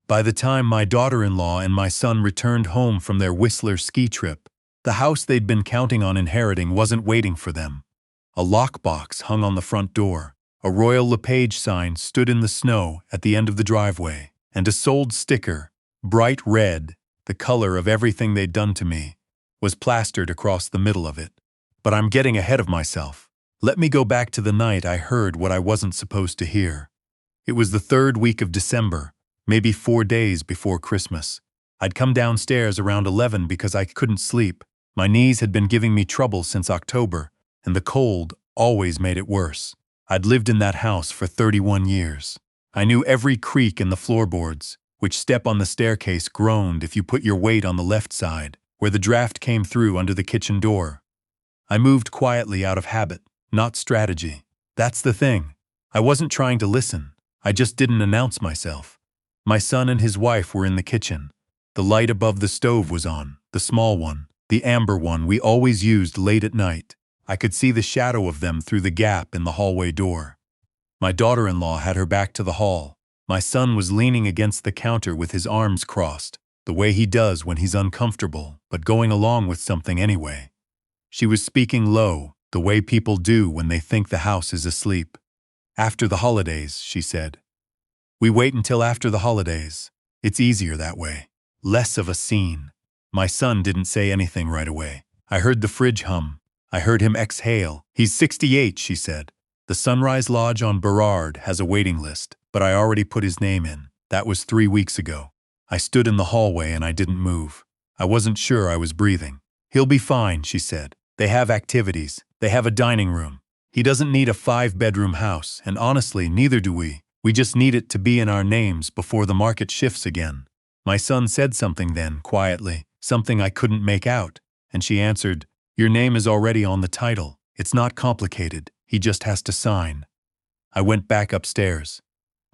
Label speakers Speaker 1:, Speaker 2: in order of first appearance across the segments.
Speaker 1: By the time my daughter-in-law and my son returned home from their Whistler ski trip, the house they'd been counting on inheriting wasn't waiting for them. A lockbox hung on the front door, a Royal LePage sign stood in the snow at the end of the driveway, and a sold sticker, bright red, the color of everything they'd done to me, was plastered across the middle of it. But I'm getting ahead of myself. Let me go back to the night I heard what I wasn't supposed to hear. It was the third week of December, maybe 4 days before Christmas. I'd come downstairs around 11 because I couldn't sleep. My knees had been giving me trouble since October, and the cold always made it worse. I'd lived in that house for 31 years. I knew every creak in the floorboards, which step on the staircase groaned if you put your weight on the left side, where the draft came through under the kitchen door. I moved quietly out of habit, not strategy. That's the thing. I wasn't trying to listen. I just didn't announce myself. My son and his wife were in the kitchen. The light above the stove was on, the small one, the amber one we always used late at night. I could see the shadow of them through the gap in the hallway door. My daughter-in-law had her back to the hall. My son was leaning against the counter with his arms crossed, the way he does when he's uncomfortable, but going along with something anyway. She was speaking low, the way people do when they think the house is asleep. "After the holidays," she said. "We wait until after the holidays. It's easier that way. Less of a scene." My son didn't say anything right away. I heard the fridge hum. I heard him exhale. "He's 68, she said. "The Sunrise Lodge on Burrard has a waiting list, but I already put his name in. That was 3 weeks ago." I stood in the hallway and I didn't move. I wasn't sure I was breathing. "He'll be fine," she said. "They have activities. They have a dining room. He doesn't need a 5-bedroom house, and honestly, neither do we. We just need it to be in our names before the market shifts again." My son said something then, quietly, something I couldn't make out, and she answered, "Your name is already on the title. It's not complicated. He just has to sign." I went back upstairs.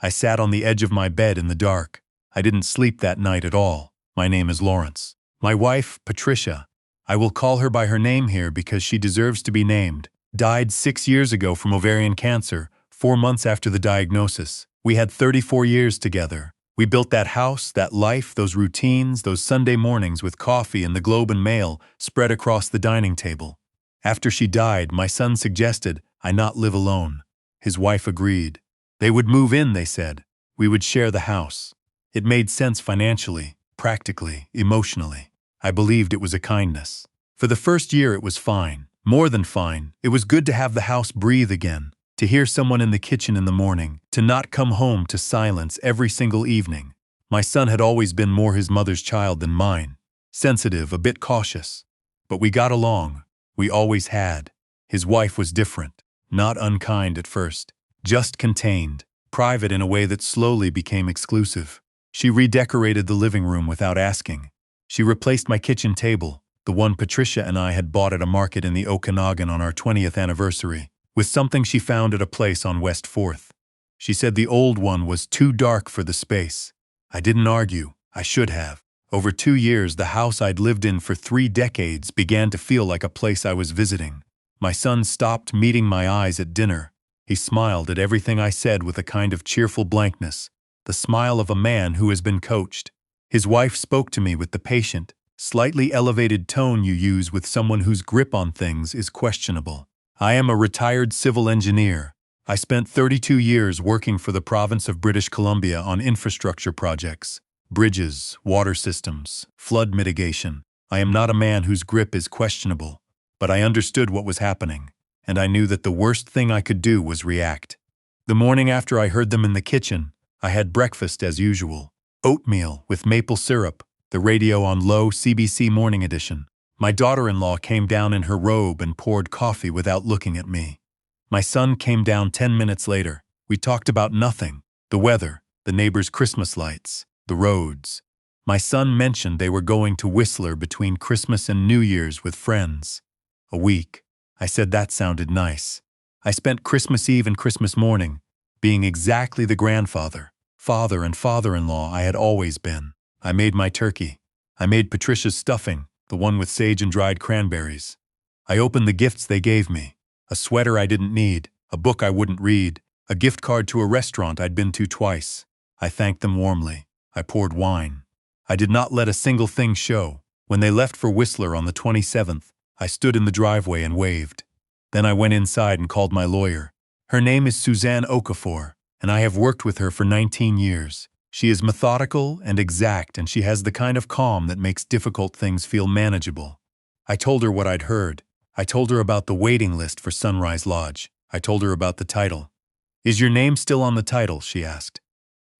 Speaker 1: I sat on the edge of my bed in the dark. I didn't sleep that night at all. My name is Lawrence. My wife, Patricia, I will call her by her name here because she deserves to be named, died 6 years ago from ovarian cancer, 4 months after the diagnosis. We had 34 years together. We built that house, that life, those routines, those Sunday mornings with coffee and the Globe and Mail spread across the dining table. After she died, my son suggested I not live alone. His wife agreed. They would move in, they said. We would share the house. It made sense financially, practically, emotionally. I believed it was a kindness. For the first year it was fine, more than fine. It was good to have the house breathe again, to hear someone in the kitchen in the morning, to not come home to silence every single evening. My son had always been more his mother's child than mine, sensitive, a bit cautious. But we got along. We always had. His wife was different, not unkind at first, just contained, private in a way that slowly became exclusive. She redecorated the living room without asking. She replaced my kitchen table, the one Patricia and I had bought at a market in the Okanagan on our 20th anniversary, with something she found at a place on West 4th. She said the old one was too dark for the space. I didn't argue. I should have. Over 2 years, the house I'd lived in for 3 decades began to feel like a place I was visiting. My son stopped meeting my eyes at dinner. He smiled at everything I said with a kind of cheerful blankness, the smile of a man who has been coached. His wife spoke to me with the patient, slightly elevated tone you use with someone whose grip on things is questionable. "I am a retired civil engineer. I spent 32 years working for the province of British Columbia on infrastructure projects, bridges, water systems, flood mitigation. I am not a man whose grip is questionable, but I understood what was happening, and I knew that the worst thing I could do was react." The morning after I heard them in the kitchen, I had breakfast as usual. Oatmeal with maple syrup, the radio on low CBC Morning Edition. My daughter-in-law came down in her robe and poured coffee without looking at me. My son came down 10 minutes later. We talked about nothing. The weather, the neighbors' Christmas lights, the roads. My son mentioned they were going to Whistler between Christmas and New Year's with friends. A week. I said that sounded nice. I spent Christmas Eve and Christmas morning being exactly the grandfather, father and father-in-law I had always been. I made my turkey. I made Patricia's stuffing, the one with sage and dried cranberries. I opened the gifts they gave me. A sweater I didn't need, a book I wouldn't read, a gift card to a restaurant I'd been to twice. I thanked them warmly. I poured wine. I did not let a single thing show. When they left for Whistler on the 27th, I stood in the driveway and waved. Then I went inside and called my lawyer. Her name is Suzanne Okafor, and I have worked with her for 19 years. She is methodical and exact, and she has the kind of calm that makes difficult things feel manageable. I told her what I'd heard. I told her about the waiting list for Sunrise Lodge. I told her about the title. "Is your name still on the title?" she asked.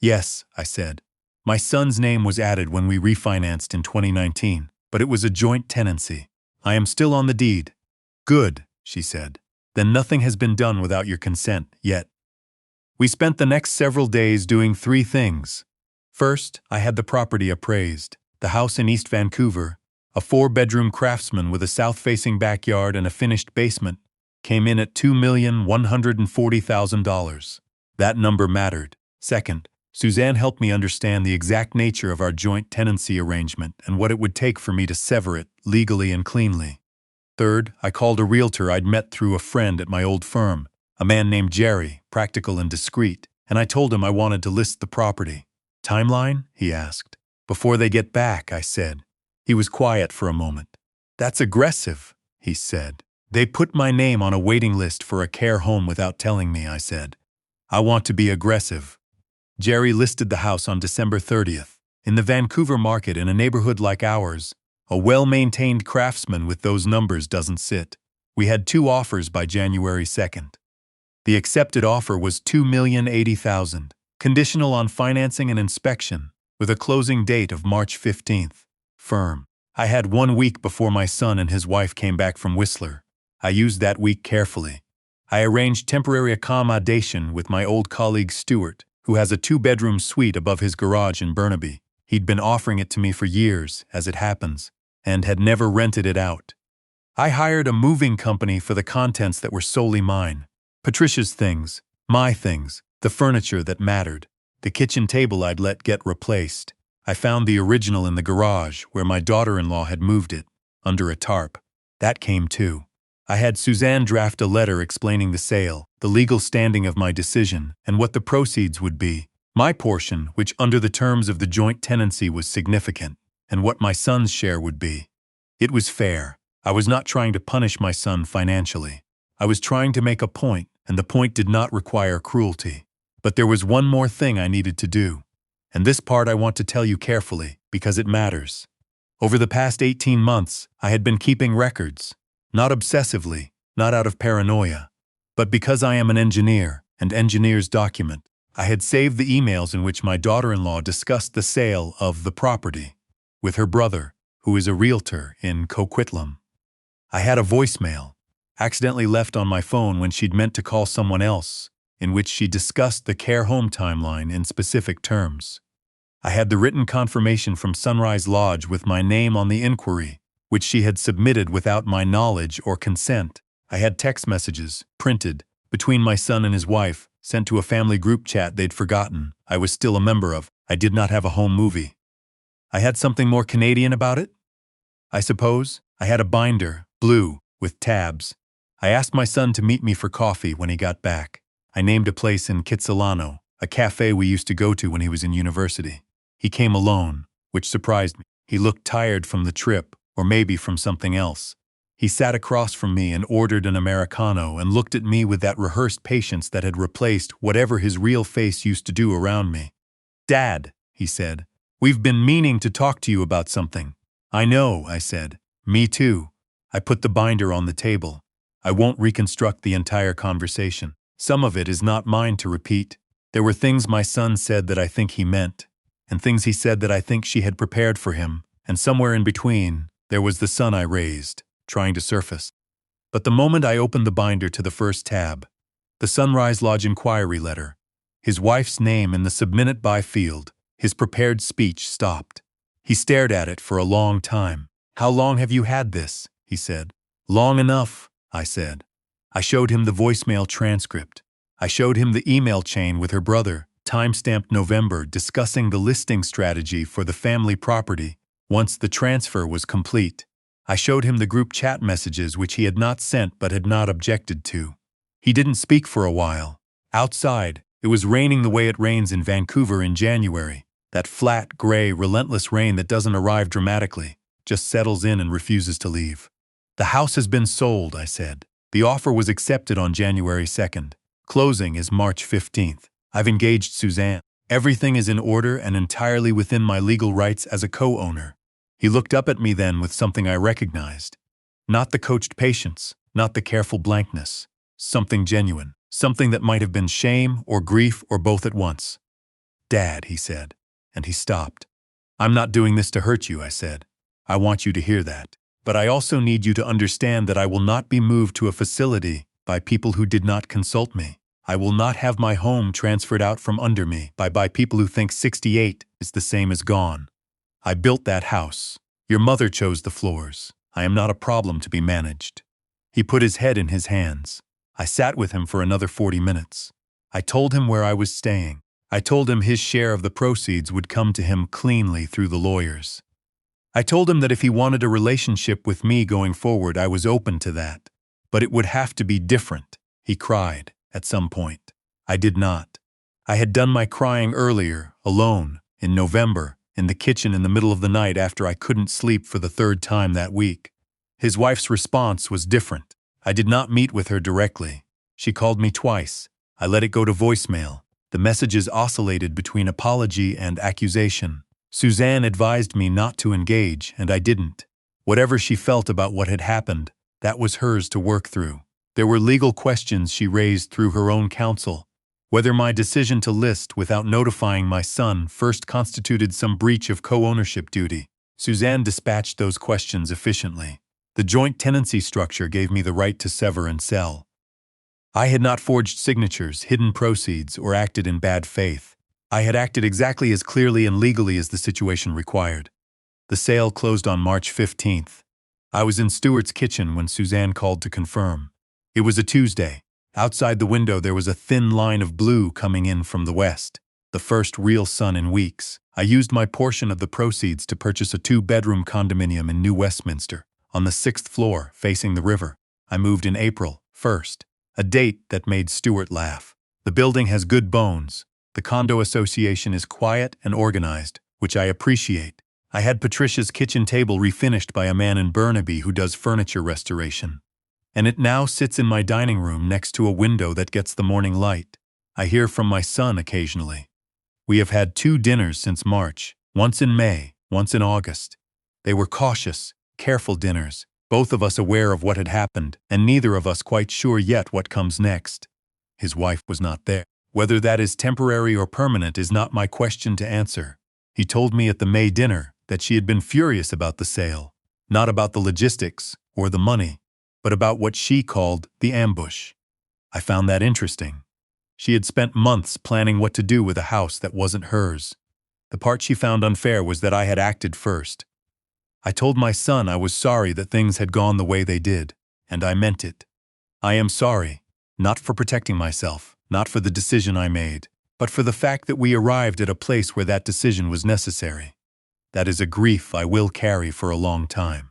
Speaker 1: "Yes," I said. "My son's name was added when we refinanced in 2019, but it was a joint tenancy. I am still on the deed." "Good," she said. "Then nothing has been done without your consent yet." We spent the next several days doing 3 things. First, I had the property appraised. The house in East Vancouver, a 4-bedroom craftsman with a south-facing backyard and a finished basement, came in at $2,140,000. That number mattered. Second, Suzanne helped me understand the exact nature of our joint tenancy arrangement and what it would take for me to sever it legally and cleanly. Third, I called a realtor I'd met through a friend at my old firm, a man named Jerry, practical and discreet, and I told him I wanted to list the property. "Timeline?" he asked. "Before they get back," I said. He was quiet for a moment. "That's aggressive," he said. "They put my name on a waiting list for a care home without telling me," I said. "I want to be aggressive." Jerry listed the house on December 30th. In the Vancouver market, in a neighborhood like ours, a well-maintained craftsman with those numbers doesn't sit. We had 2 offers by January 2nd. The accepted offer was $2,080,000, conditional on financing and inspection, with a closing date of March 15th. Firm. I had 1 week before my son and his wife came back from Whistler. I used that week carefully. I arranged temporary accommodation with my old colleague Stuart, who has a 2-bedroom suite above his garage in Burnaby. He'd been offering it to me for years, as it happens, and had never rented it out. I hired a moving company for the contents that were solely mine. Patricia's things, my things, the furniture that mattered. The kitchen table I'd let get replaced. I found the original in the garage where my daughter-in-law had moved it, under a tarp. That came too. I had Suzanne draft a letter explaining the sale, the legal standing of my decision, and what the proceeds would be. My portion, which under the terms of the joint tenancy was significant, and what my son's share would be. It was fair. I was not trying to punish my son financially. I was trying to make a point, and the point did not require cruelty. But there was one more thing I needed to do. And this part I want to tell you carefully, because it matters. Over the past 18 months, I had been keeping records. Not obsessively, not out of paranoia, but because I am an engineer, and engineers document. I had saved the emails in which my daughter-in-law discussed the sale of the property with her brother, who is a realtor in Coquitlam. I had a voicemail, accidentally left on my phone when she'd meant to call someone else, in which she discussed the care home timeline in specific terms. I had the written confirmation from Sunrise Lodge with my name on the inquiry, which she had submitted without my knowledge or consent. I had text messages, printed, between my son and his wife, sent to a family group chat they'd forgotten I was still a member of. I did not have a home movie. I had something more Canadian about it? I suppose. I had a binder, blue, with tabs. I asked my son to meet me for coffee when he got back. I named a place in Kitsilano, a café we used to go to when he was in university. He came alone, which surprised me. He looked tired from the trip, or maybe from something else. He sat across from me and ordered an Americano and looked at me with that rehearsed patience that had replaced whatever his real face used to do around me. "Dad," he said, "we've been meaning to talk to you about something." "I know," I said. "Me too." I put the binder on the table. I won't reconstruct the entire conversation. Some of it is not mine to repeat. There were things my son said that I think he meant, and things he said that I think she had prepared for him, and somewhere in between, there was the son I raised, trying to surface. But the moment I opened the binder to the first tab, the Sunrise Lodge inquiry letter, his wife's name in the submit it by field, his prepared speech stopped. He stared at it for a long time. "How long have you had this?" he said. "Long enough," I said. I showed him the voicemail transcript. I showed him the email chain with her brother, timestamped November, discussing the listing strategy for the family property once the transfer was complete. I showed him the group chat messages which he had not sent but had not objected to. He didn't speak for a while. Outside, it was raining the way it rains in Vancouver in January. That flat, gray, relentless rain that doesn't arrive dramatically, just settles in and refuses to leave. The house has been sold, I said. The offer was accepted on January 2nd. Closing is March 15th. I've engaged Suzanne. Everything is in order and entirely within my legal rights as a co-owner. He looked up at me then with something I recognized. Not the coached patience, not the careful blankness. Something genuine. Something that might have been shame or grief or both at once. "Dad," he said, and he stopped. "I'm not doing this to hurt you," I said. "I want you to hear that. But I also need you to understand that I will not be moved to a facility by people who did not consult me. I will not have my home transferred out from under me by people who think 68 is the same as gone. I built that house. Your mother chose the floors. I am not a problem to be managed." He put his head in his hands. I sat with him for another 40 minutes. I told him where I was staying. I told him his share of the proceeds would come to him cleanly through the lawyers. I told him that if he wanted a relationship with me going forward, I was open to that. But it would have to be different, he cried at some point. I did not. I had done my crying earlier, alone, in November, in the kitchen in the middle of the night after I couldn't sleep for the third time that week. His wife's response was different. I did not meet with her directly. She called me twice. I let it go to voicemail. The messages oscillated between apology and accusation. Suzanne advised me not to engage, and I didn't. Whatever she felt about what had happened, that was hers to work through. There were legal questions she raised through her own counsel. Whether my decision to list without notifying my son first constituted some breach of co-ownership duty. Suzanne dispatched those questions efficiently. The joint tenancy structure gave me the right to sever and sell. I had not forged signatures, hidden proceeds, or acted in bad faith. I had acted exactly as clearly and legally as the situation required. The sale closed on March 15th. I was in Stuart's kitchen when Suzanne called to confirm. It was a Tuesday. Outside the window there was a thin line of blue coming in from the west, the first real sun in weeks. I used my portion of the proceeds to purchase a 2-bedroom condominium in New Westminster, on the 6th floor, facing the river. I moved in April 1st, a date that made Stuart laugh. The building has good bones. The condo association is quiet and organized, which I appreciate. I had Patricia's kitchen table refinished by a man in Burnaby who does furniture restoration. And it now sits in my dining room next to a window that gets the morning light. I hear from my son occasionally. We have had 2 dinners since March, once in May, once in August. They were cautious, careful dinners, both of us aware of what had happened, and neither of us quite sure yet what comes next. His wife was not there. Whether that is temporary or permanent is not my question to answer. He told me at the May dinner that she had been furious about the sale, not about the logistics or the money, but about what she called the ambush. I found that interesting. She had spent months planning what to do with a house that wasn't hers. The part she found unfair was that I had acted first. I told my son I was sorry that things had gone the way they did, and I meant it. I am sorry, not for protecting myself, not for the decision I made, but for the fact that we arrived at a place where that decision was necessary. That is a grief I will carry for a long time.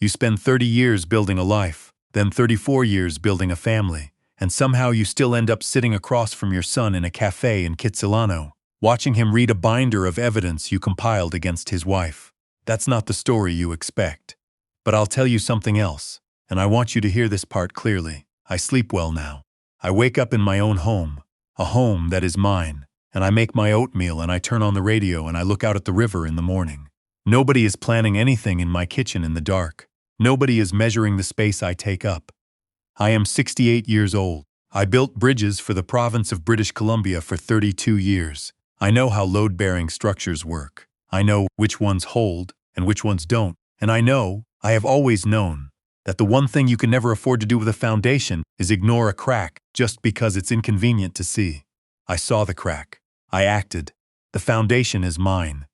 Speaker 1: You spend 30 years building a life, then 34 years building a family, and somehow you still end up sitting across from your son in a café in Kitsilano, watching him read a binder of evidence you compiled against his wife. That's not the story you expect. But I'll tell you something else, and I want you to hear this part clearly. I sleep well now. I wake up in my own home, a home that is mine, and I make my oatmeal and I turn on the radio and I look out at the river in the morning. Nobody is planning anything in my kitchen in the dark. Nobody is measuring the space I take up. I am 68 years old. I built bridges for the province of British Columbia for 32 years. I know how load-bearing structures work. I know which ones hold and which ones don't. And I have always known, that the one thing you can never afford to do with a foundation is ignore a crack just because it's inconvenient to see. I saw the crack. I acted. The foundation is mine.